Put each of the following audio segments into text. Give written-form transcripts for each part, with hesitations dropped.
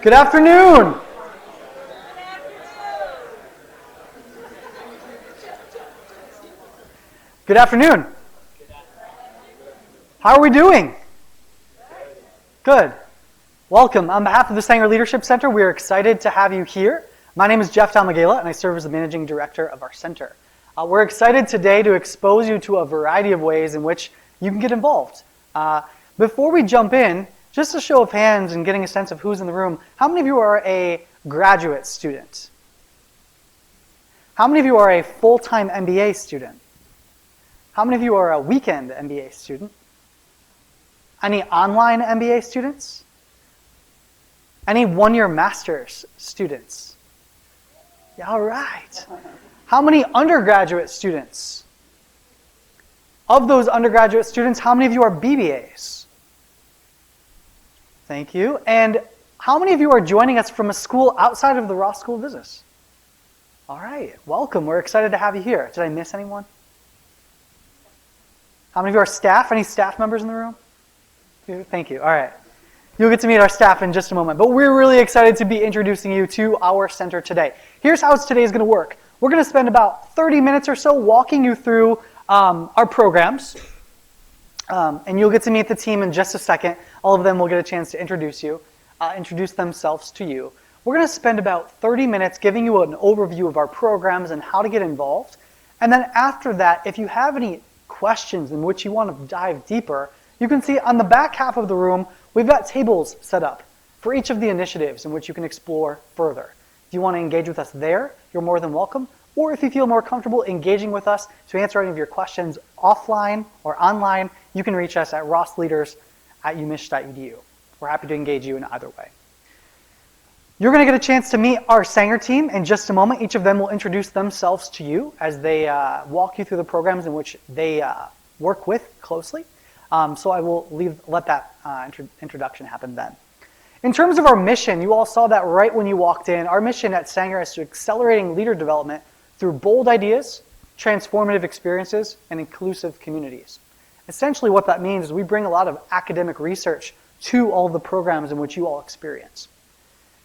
Good afternoon. Good afternoon. How are we doing? Good. Welcome. On behalf of the Sanger Leadership Center, we are excited to have you here. My name is Jeff Dalmagala, and I serve as the managing director of our center. We're excited today to expose you to a variety of ways in which you can get involved. Before we jump in, just a show of hands and getting a sense of who's in the room, how many of you are a graduate student? How many of you are a full-time MBA student? How many of you are a weekend MBA student? Any online MBA students? Any one-year master's students? Yeah, all right. How many undergraduate students? Of those undergraduate students, how many of you are BBAs? Thank you. And how many of you are joining us from a school outside of the Ross School of Business? All right, welcome. We're excited to have you here. Did I miss anyone? How many of you are staff? Any staff members in the room? Thank you. All right. You'll get to meet our staff in just a moment. But we're really excited to be introducing you to our center today. Here's how today is going to work. We're going to spend about 30 minutes or so walking you through our programs. And you'll get to meet the team in just a second. All of them will get a chance to introduce themselves to you. We're going to spend about 30 minutes giving you an overview of our programs and how to get involved. And then after that, if you have any questions in which you want to dive deeper, you can see on the back half of the room, we've got tables set up for each of the initiatives in which you can explore further. If you want to engage with us there, you're more than welcome. Or if you feel more comfortable engaging with us to answer any of your questions offline or online, you can reach us at rossleaders@umich.edu. We're happy to engage you in either way. You're going to get a chance to meet our Sanger team in just a moment. Each of them will introduce themselves to you as they walk you through the programs in which they work with closely. So I will let that introduction happen then. In terms of our mission, you all saw that right when you walked in. Our mission at Sanger is to accelerating leader development through bold ideas, transformative experiences, and inclusive communities. Essentially what that means is we bring a lot of academic research to all the programs in which you all experience.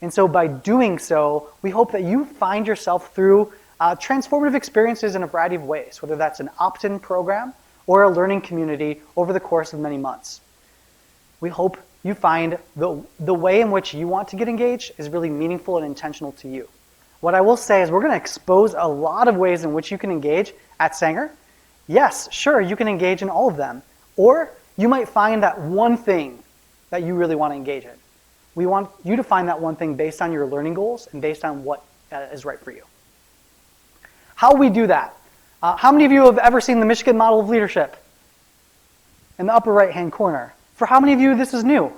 And so by doing so, we hope that you find yourself through transformative experiences in a variety of ways, whether that's an opt-in program or a learning community over the course of many months. We hope you find the way in which you want to get engaged is really meaningful and intentional to you. What I will say is we're going to expose a lot of ways in which you can engage at Sanger. Yes, sure, you can engage in all of them. Or you might find that one thing that you really want to engage in. We want you to find that one thing based on your learning goals and based on what is right for you. How we do that? How many of you have ever seen the Michigan Model of Leadership? In the upper right-hand corner. For how many of you this is new?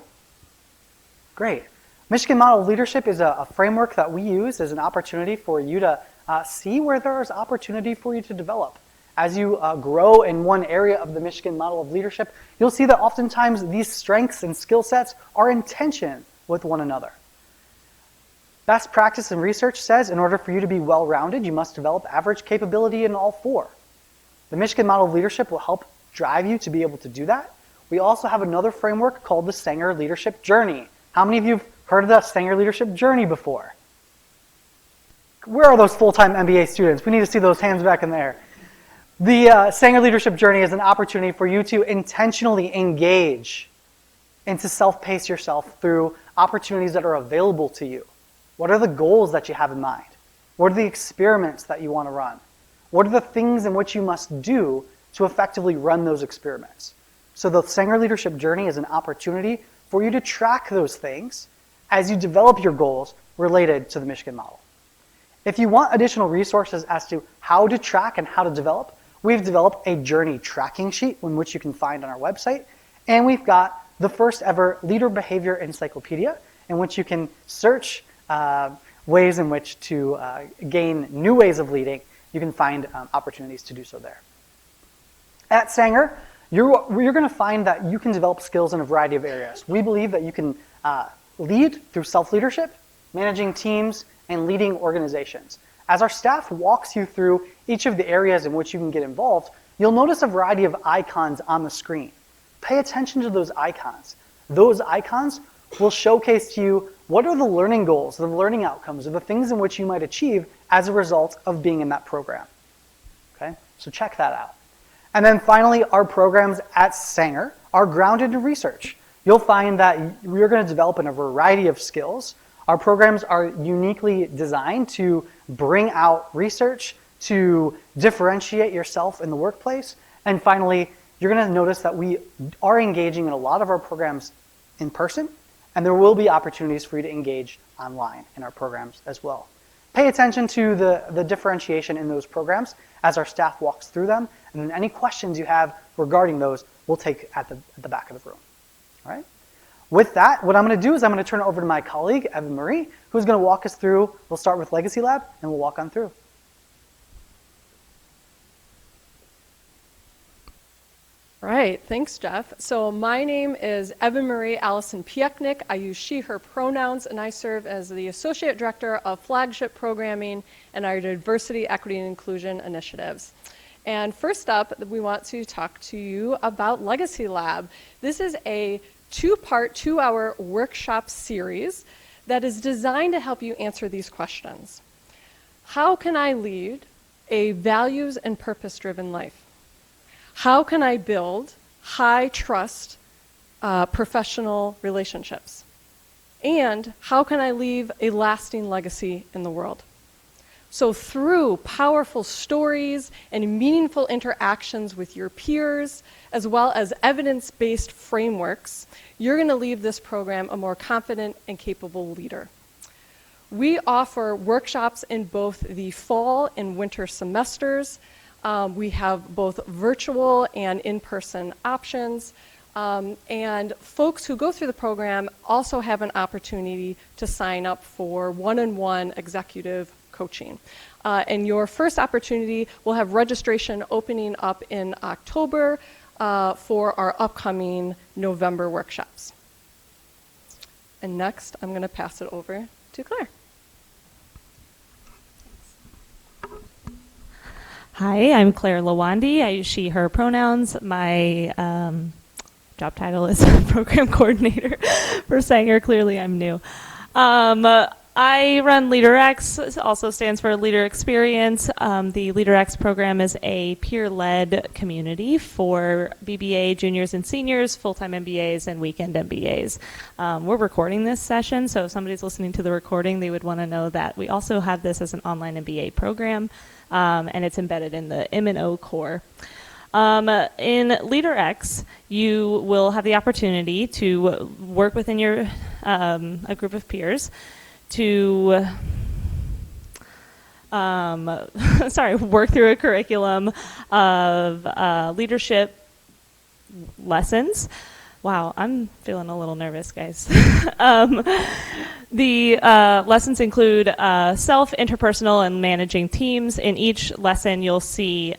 Great. Michigan Model of Leadership is a framework that we use as an opportunity for you to see where there is opportunity for you to develop. As you grow in one area of the Michigan Model of Leadership, you'll see that oftentimes these strengths and skill sets are in tension with one another. Best practice and research says in order for you to be well-rounded, you must develop average capability in all four. The Michigan Model of Leadership will help drive you to be able to do that. We also have another framework called the Sanger Leadership Journey. How many of you have heard of the Sanger Leadership Journey before? Where are those full-time MBA students? We need to see those hands back in there. The Sanger Leadership Journey is an opportunity for you to intentionally engage and to self-pace yourself through opportunities that are available to you. What are the goals that you have in mind? What are the experiments that you want to run? What are the things in which you must do to effectively run those experiments? So the Sanger Leadership Journey is an opportunity for you to track those things as you develop your goals related to the Michigan Model. If you want additional resources as to how to track and how to develop, we've developed a journey tracking sheet in which you can find on our website, and we've got the first ever Leader Behavior Encyclopedia in which you can search ways in which to gain new ways of leading. You can find opportunities to do so there. At Sanger, you're going to find that you can develop skills in a variety of areas. We believe that you can lead through self-leadership, managing teams, and leading organizations. As our staff walks you through each of the areas in which you can get involved, you'll notice a variety of icons on the screen. Pay attention to those icons. Those icons will showcase to you what are the learning goals, the learning outcomes, or the things in which you might achieve as a result of being in that program. Okay, so check that out. And then finally, our programs at Sanger are grounded in research. You'll find that we're going to develop in a variety of skills. Our programs are uniquely designed to bring out research, to differentiate yourself in the workplace. And finally, you're going to notice that we are engaging in a lot of our programs in person, and there will be opportunities for you to engage online in our programs as well. Pay attention to the differentiation in those programs as our staff walks through them, and then any questions you have regarding those, we'll take at the back of the room. All right? With that, what I'm going to do is I'm going to turn it over to my colleague, Evan Marie, who's going to walk us through. We'll start with Legacy Lab, and we'll walk on through. All right, thanks, Jeff. So my name is Evan Marie Allison Pieknik. I use she, her pronouns, and I serve as the Associate Director of Flagship Programming and our Diversity, Equity, and Inclusion initiatives. And first up, we want to talk to you about Legacy Lab. This is a two-part, 2-hour workshop series that is designed to help you answer these questions. How can I lead a values and purpose-driven life? How can I build high-trust professional relationships? And how can I leave a lasting legacy in the world? So through powerful stories and meaningful interactions with your peers, as well as evidence-based frameworks, you're going to leave this program a more confident and capable leader. We offer workshops in both the fall and winter semesters. We have both virtual and in-person options. And folks who go through the program also have an opportunity to sign up for one-on-one executive coaching. And your first opportunity will have registration opening up in October for our upcoming November workshops. And next, I'm going to pass it over to Claire. Hi, I'm Claire Lawandi. I use she, her pronouns. My job title is program coordinator for Sanger. Clearly, I'm new. I run LeaderX, also stands for Leader Experience. The LeaderX program is a peer-led community for BBA juniors and seniors, full-time MBAs, and weekend MBAs. We're recording this session, so if somebody's listening to the recording, they would want to know that we also have this as an online MBA program, and it's embedded in the M&O core. In LeaderX, you will have the opportunity to work within your a group of peers to work through a curriculum of leadership lessons. Wow, I'm feeling a little nervous, guys. The lessons include self, interpersonal, and managing teams. In each lesson, you'll see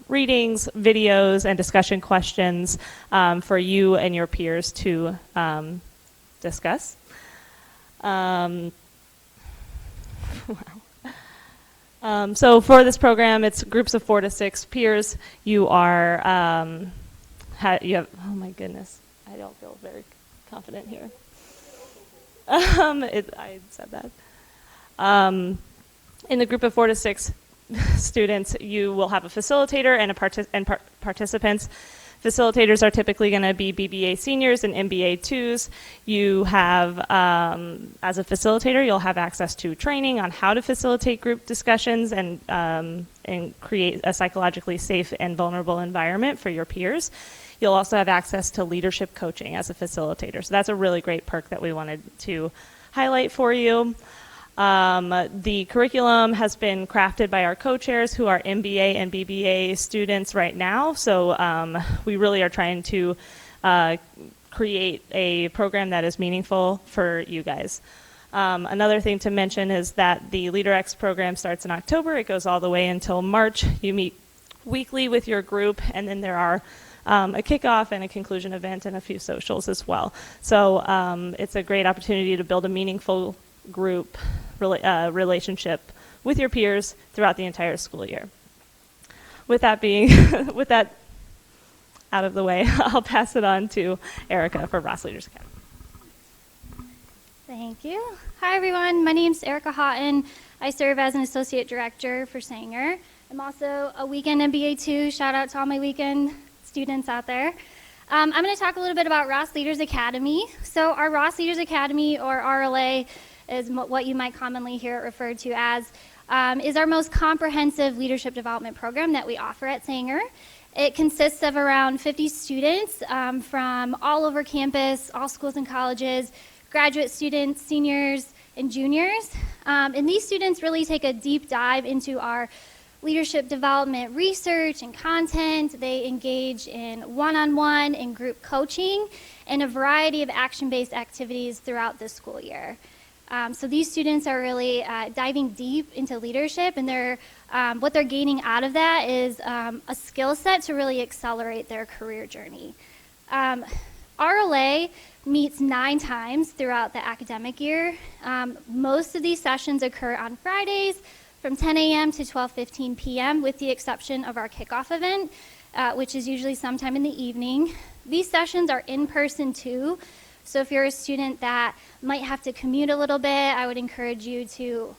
readings, videos, and discussion questions for you and your peers to discuss. Wow. So for this program, it's groups of 4 to 6 peers. You are, you have, oh my goodness, I don't feel very confident here. I said that. In the group of 4 to 6 students, you will have a facilitator and participants. Facilitators are typically going to be BBA seniors and MBA 2s. You have, as a facilitator, you'll have access to training on how to facilitate group discussions and create a psychologically safe and vulnerable environment for your peers. You'll also have access to leadership coaching as a facilitator. So that's a really great perk that we wanted to highlight for you. The curriculum has been crafted by our co-chairs who are MBA and BBA students right now. So we really are trying to create a program that is meaningful for you guys. Another thing to mention is that the LeaderX program starts in October. It goes all the way until March. You meet weekly with your group, and then there are a kickoff and a conclusion event and a few socials as well. So it's a great opportunity to build a meaningful group relationship with your peers throughout the entire school year. With that with that out of the way, I'll pass it on to Erica for Ross Leaders Academy. Thank you. Hi, everyone. My name's Erica Houghton. I serve as an associate director for Sanger. I'm also a weekend MBA too. Shout out to all my weekend students out there. I'm going to talk a little bit about Ross Leaders Academy. So our Ross Leaders Academy, or RLA, is what you might commonly hear it referred to as, is our most comprehensive leadership development program that we offer at Sanger. It consists of around 50 students from all over campus, all schools and colleges, graduate students, seniors, and juniors. And these students really take a deep dive into our leadership development research and content. They engage in one-on-one and group coaching and a variety of action-based activities throughout the school year. So these students are really diving deep into leadership, and what they're gaining out of that is a skill set to really accelerate their career journey. RLA meets 9 times throughout the academic year. Most of these sessions occur on Fridays from 10 a.m. to 12:15 p.m. with the exception of our kickoff event, which is usually sometime in the evening. These sessions are in person too, so if you're a student that might have to commute a little bit, I would encourage you to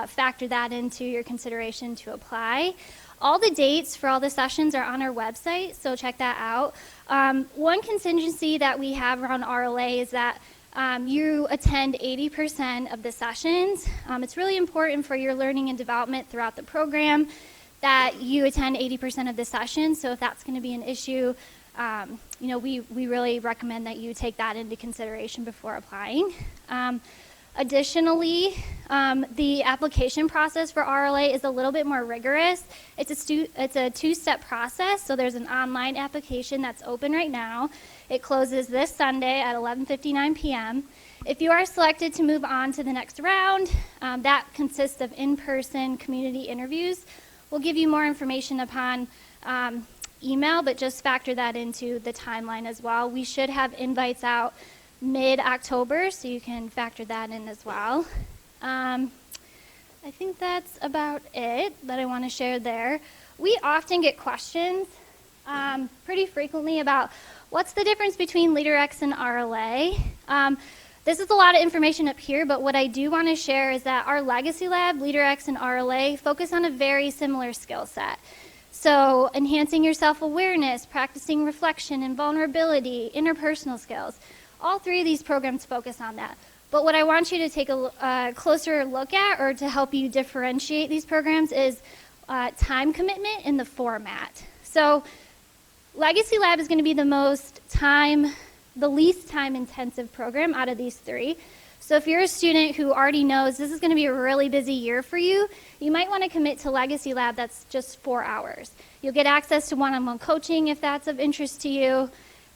factor that into your consideration to apply. All the dates for all the sessions are on our website, so check that out. One contingency that we have around RLA is that you attend 80% of the sessions. It's really important for your learning and development throughout the program that you attend 80% of the sessions. So if that's going to be an issue, we really recommend that you take that into consideration before applying. Additionally, the application process for RLA is a little bit more rigorous. It's a 2-step process, so there's an online application that's open right now. It closes this Sunday at 11:59 p.m. If you are selected to move on to the next round, that consists of in-person community interviews. We'll give you more information upon email, but just factor that into the timeline as well. We should have invites out mid-October, so you can factor that in as well. I think that's about it that I want to share there. We often get questions pretty frequently about what's the difference between LeaderX and RLA. This is a lot of information up here, but what I do want to share is that our Legacy Lab, LeaderX and RLA, focus on a very similar skill set. So enhancing your self-awareness, practicing reflection and vulnerability, interpersonal skills. All 3 of these programs focus on that. But what I want you to take a closer look at, or to help you differentiate these programs, is time commitment in the format. So Legacy Lab is going to be the least time intensive program out of these 3. So if you're a student who already knows this is going to be a really busy year for you, you might want to commit to Legacy Lab that's just 4 hours. You'll get access to one-on-one coaching if that's of interest to you.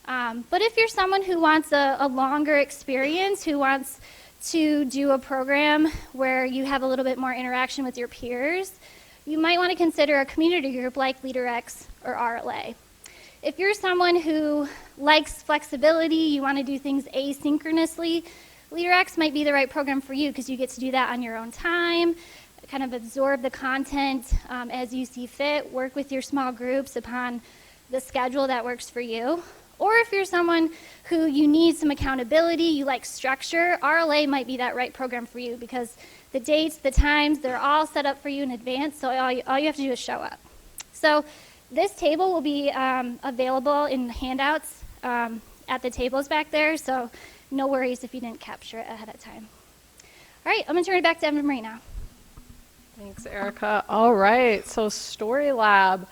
But if you're someone who wants a longer experience, who wants to do a program where you have a little bit more interaction with your peers, you might want to consider a community group like LeaderX or RLA. If you're someone who likes flexibility, you want to do things asynchronously, LeaderX might be the right program for you because you get to do that on your own time, kind of absorb the content as you see fit, work with your small groups upon the schedule that works for you. Or if you're someone who you need some accountability, you like structure, RLA might be that right program for you because the dates, the times, they're all set up for you in advance, so all you have to do is show up. So this table will be available in handouts at the tables back there, so no worries if you didn't capture it ahead of time. All right, I'm going to turn it back to Evan Marie now. Thanks, Erica. All right, so Story Lab.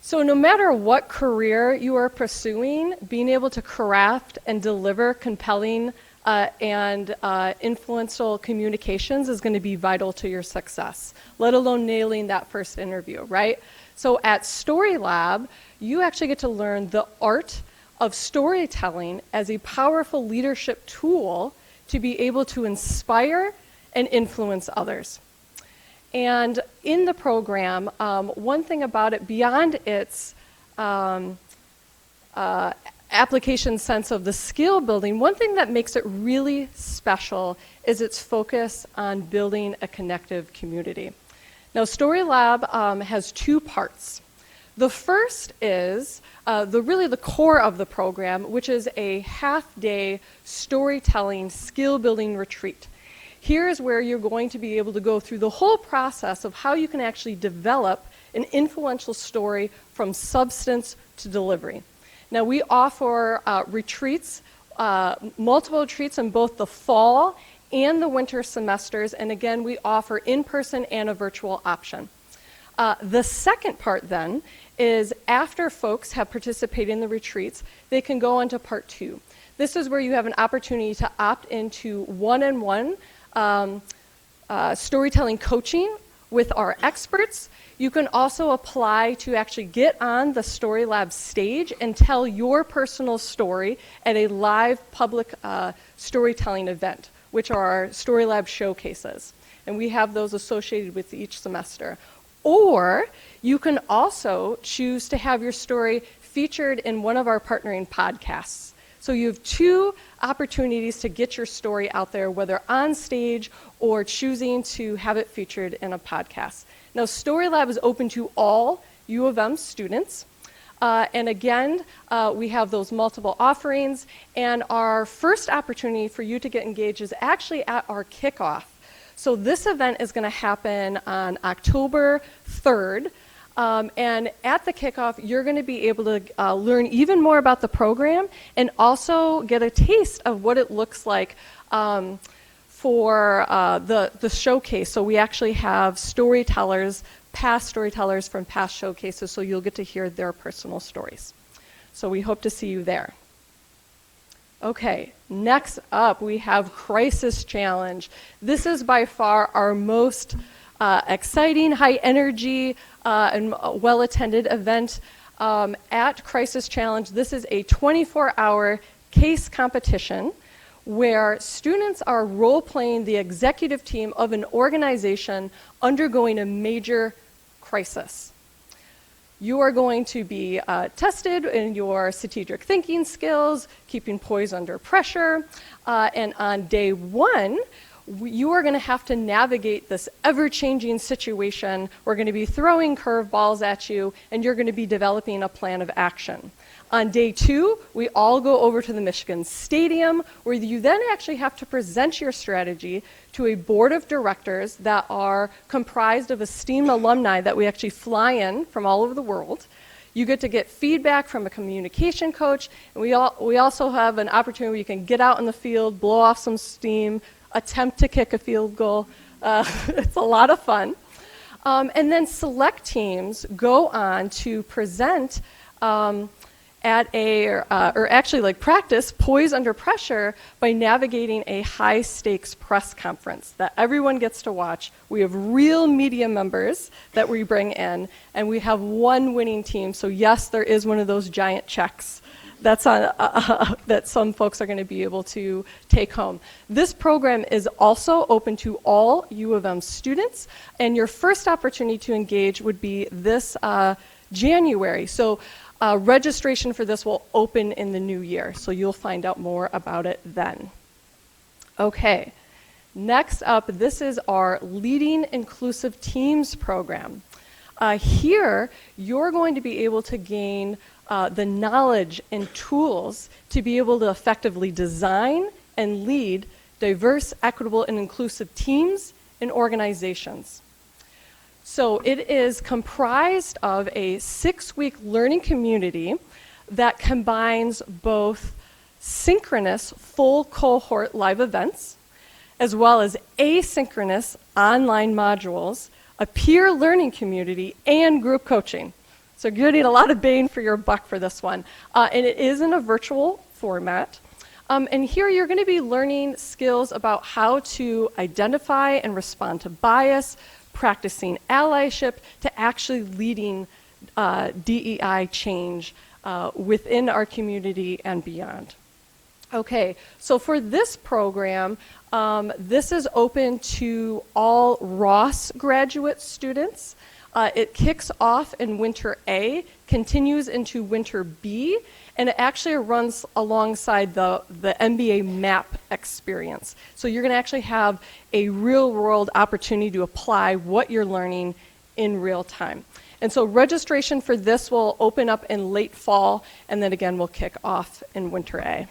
So no matter what career you are pursuing, being able to craft and deliver compelling and influential communications is going to be vital to your success, let alone nailing that first interview, right? So at Story Lab, you actually get to learn the art of storytelling as a powerful leadership tool to be able to inspire and influence others. And in the program, one thing about it, beyond its application sense of the skill building, one thing that makes it really special is its focus on building a connective community. Now, Story Lab has 2 parts. The first is really the core of the program, which is a half-day storytelling skill-building retreat. Here's where you're going to be able to go through the whole process of how you can actually develop an influential story from substance to delivery. Now, we offer retreats, multiple retreats in both the fall and the winter semesters, and again, we offer in-person and a virtual option. The second part then is after folks have participated in the retreats, they can go on to part 2. This is where you have an opportunity to opt into one-on-one storytelling coaching with our experts. You can also apply to actually get on the Story Lab stage and tell your personal story at a live public storytelling event, which are our Story Lab showcases. And we have those associated with each semester. Or you can also choose to have your story featured in one of our partnering podcasts. So you have 2 opportunities to get your story out there, whether on stage or choosing to have it featured in a podcast. Now, Story Lab is open to all U of M students. And again, we have those multiple offerings. And our first opportunity for you to get engaged is actually at our kickoff. So this event is going to happen on October 3rd. And at the kickoff, you're going to be able to learn even more about the program and also get a taste of what it looks like for the showcase. So we actually have storytellers, past storytellers from past showcases, so you'll get to hear their personal stories. So we hope to see you there. Okay, next up we have Crisis Challenge. This is by far our most exciting, high energy, and well-attended event at Crisis Challenge. This is a 24-hour case competition where students are role-playing the executive team of an organization undergoing a major crisis. You are going to be tested in your strategic thinking skills, keeping poise under pressure, and on day 1, you are going to have to navigate this ever-changing situation. We're going to be throwing curveballs at you, and you're going to be developing a plan of action. On day 2, we all go over to the Michigan Stadium, where you then actually have to present your strategy to a board of directors that are comprised of esteemed alumni that we actually fly in from all over the world. You get to get feedback from a communication coach, and we also have an opportunity where you can get out in the field, blow off some steam, attempt to kick a field goal. It's a lot of fun. And then select teams go on to present at practice poise under pressure by navigating a high stakes press conference that everyone gets to watch. We have real media members that we bring in, and we have one winning team. So yes, there is one of those giant checks that's on, that some folks are going to be able to take home. This program is also open to all U of M students, and your first opportunity to engage would be this January. So registration for this will open in the new year, so you'll find out more about it then. Okay, next up, this is our Leading Inclusive Teams program. Here, you're going to be able to gain the knowledge and tools to be able to effectively design and lead diverse, equitable, and inclusive teams and organizations. So it is comprised of a 6-week learning community that combines both synchronous full cohort live events, as well as asynchronous online modules, a peer learning community, and group coaching. So you're getting a lot of bang for your buck for this one. And it is in a virtual format. And here you're going to be learning skills about how to identify and respond to bias, practicing allyship, to actually leading DEI change within our community and beyond. Okay, so for this program, this is open to all Ross graduate students. It kicks off in winter A, continues into winter B, and it actually runs alongside the MBA MAP experience. So you're going to actually have a real-world opportunity to apply what you're learning in real time. And so registration for this will open up in late fall, and then again we'll kick off in winter A.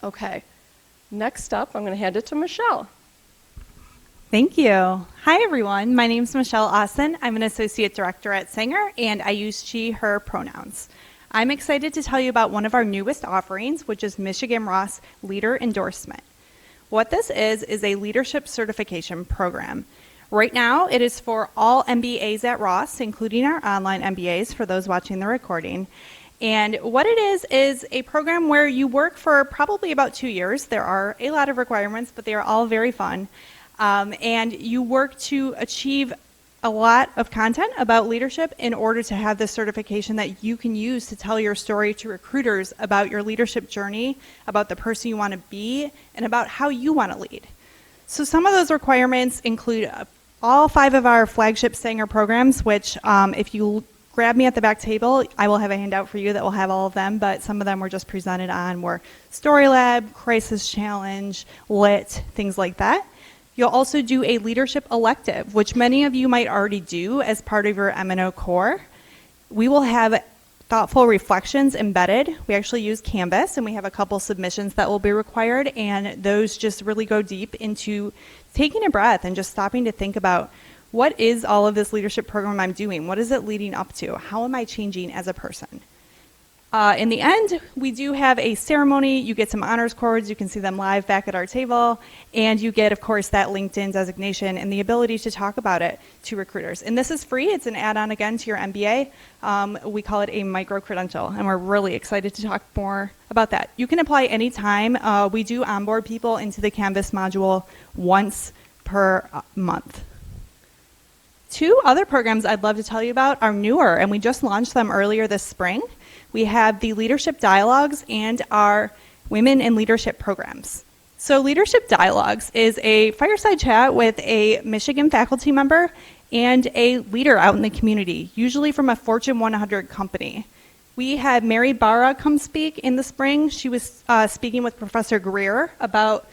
Okay, next up I'm going to hand it to Michelle. Thank you. Hi, everyone. My name is Michelle Austin. I'm an associate director at Sanger, and I use she, her pronouns. I'm excited to tell you about one of our newest offerings, which is Michigan Ross Leader Endorsement. What this is a leadership certification program. Right now, it is for all MBAs at Ross, including our online MBAs for those watching the recording. And what it is a program where you work for probably about 2 years. There are a lot of requirements, but they are all very fun. And you work to achieve a lot of content about leadership in order to have this certification that you can use to tell your story to recruiters about your leadership journey, about the person you want to be, and about how you want to lead. So some of those requirements include all 5 of our flagship Sanger programs, which if you grab me at the back table, I will have a handout for you that will have all of them, but some of them were just presented on were Story Lab, Crisis Challenge, Lit, things like that. You'll also do a leadership elective, which many of you might already do as part of your M&O core. We will have thoughtful reflections embedded. We actually use Canvas, and we have a couple submissions that will be required, and those just really go deep into taking a breath and just stopping to think about what is all of this leadership program I'm doing? What is it leading up to? How am I changing as a person? In the end, we do have a ceremony. You get some honors cords. You can see them live back at our table. And you get, of course, that LinkedIn designation and the ability to talk about it to recruiters. And this is free. It's an add-on, again, to your MBA. We call it a micro-credential, and we're really excited to talk more about that. You can apply anytime. We do onboard people into the Canvas module once per month. 2 other programs I'd love to tell you about are newer, and we just launched them earlier this spring. We have the Leadership Dialogues and our Women in Leadership programs. So Leadership Dialogues is a fireside chat with a Michigan faculty member and a leader out in the community, usually from a Fortune 100 company. We had Mary Barra come speak in the spring. She was speaking with Professor Greer about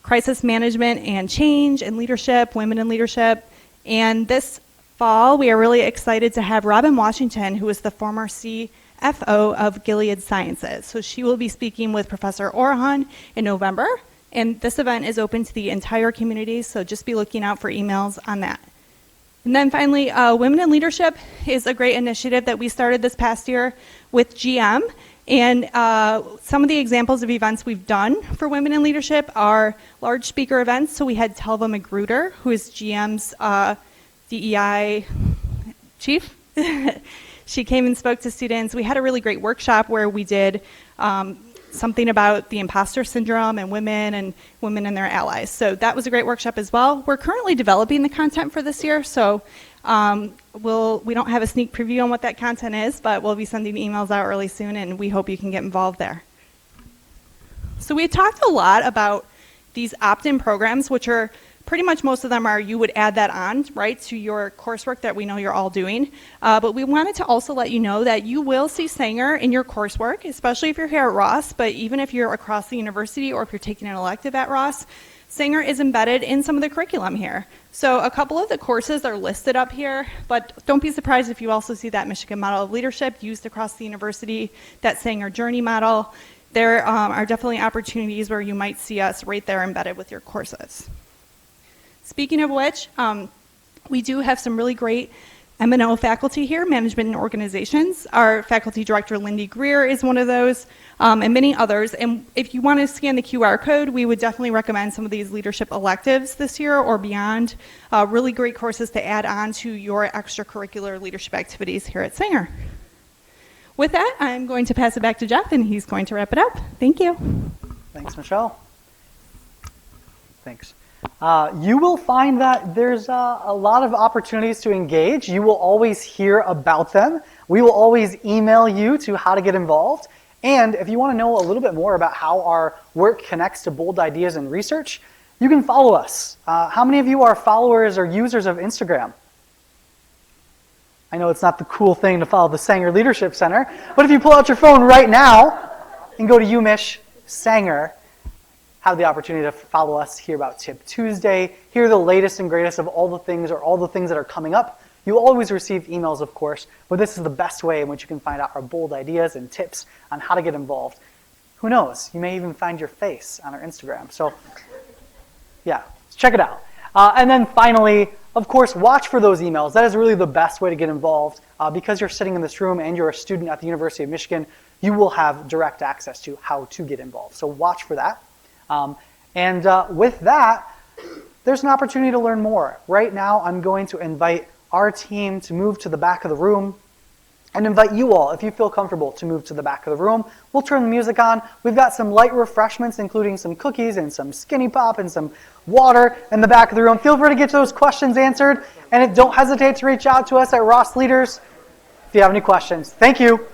crisis management and change and leadership, women in leadership. And this fall, we are really excited to have Robin Washington, who is the former CFO of Gilead Sciences. So she will be speaking with Professor Orhan in November, and this event is open to the entire community, so just be looking out for emails on that. And then finally, Women in Leadership is a great initiative that we started this past year with GM, and some of the examples of events we've done for Women in Leadership are large speaker events. So we had Telva Magruder, who is GM's DEI chief. She came and spoke to students. We had a really great workshop where we did something about the imposter syndrome and women and their allies. So that was a great workshop as well. We're currently developing the content for this year, so we don't have a sneak preview on what that content is, but we'll be sending emails out really soon, and we hope you can get involved there. So we talked a lot about these opt-in programs, which are pretty much most of them are you would add that on, right, to your coursework that we know you're all doing. But we wanted to also let you know that you will see Sanger in your coursework, especially if you're here at Ross, but even if you're across the university or if you're taking an elective at Ross, Sanger is embedded in some of the curriculum here. So a couple of the courses are listed up here, but don't be surprised if you also see that Michigan model of leadership used across the university, that Sanger journey model. There are definitely opportunities where you might see us right there embedded with your courses. Speaking of which, we do have some really great M&O faculty here, management and organizations. Our faculty director, Lindy Greer, is one of those, and many others. And if you want to scan the QR code, we would definitely recommend some of these leadership electives this year or beyond. Really great courses to add on to your extracurricular leadership activities here at Sanger. With that, I'm going to pass it back to Jeff, and he's going to wrap it up. Thank you. Thanks, Michelle. Thanks. You will find that there's a lot of opportunities to engage. You will always hear about them. We will always email you to how to get involved. And if you want to know a little bit more about how our work connects to bold ideas and research, you can follow us. How many of you are followers or users of Instagram? I know it's not the cool thing to follow the Sanger Leadership Center, but if you pull out your phone right now and go to UMich Sanger, have the opportunity to follow us, hear about Tip Tuesday, hear the latest and greatest of all the things that are coming up You always receive emails, of course, but this is the best way in which you can find out our bold ideas and tips on how to get involved. Who knows? You may even find your face on our Instagram. So yeah, check it out. And then finally, of course, watch for those emails. That is really the best way to get involved. Because you're sitting in this room and you're a student at the University of Michigan, you will have direct access to how to get involved. So watch for that. With that, there's an opportunity to learn more. Right now, I'm going to invite our team to move to the back of the room and invite you all, if you feel comfortable, to move to the back of the room. We'll turn the music on. We've got some light refreshments, including some cookies and some Skinny Pop and some water in the back of the room. Feel free to get those questions answered, and don't hesitate to reach out to us at Ross Leaders if you have any questions. Thank you.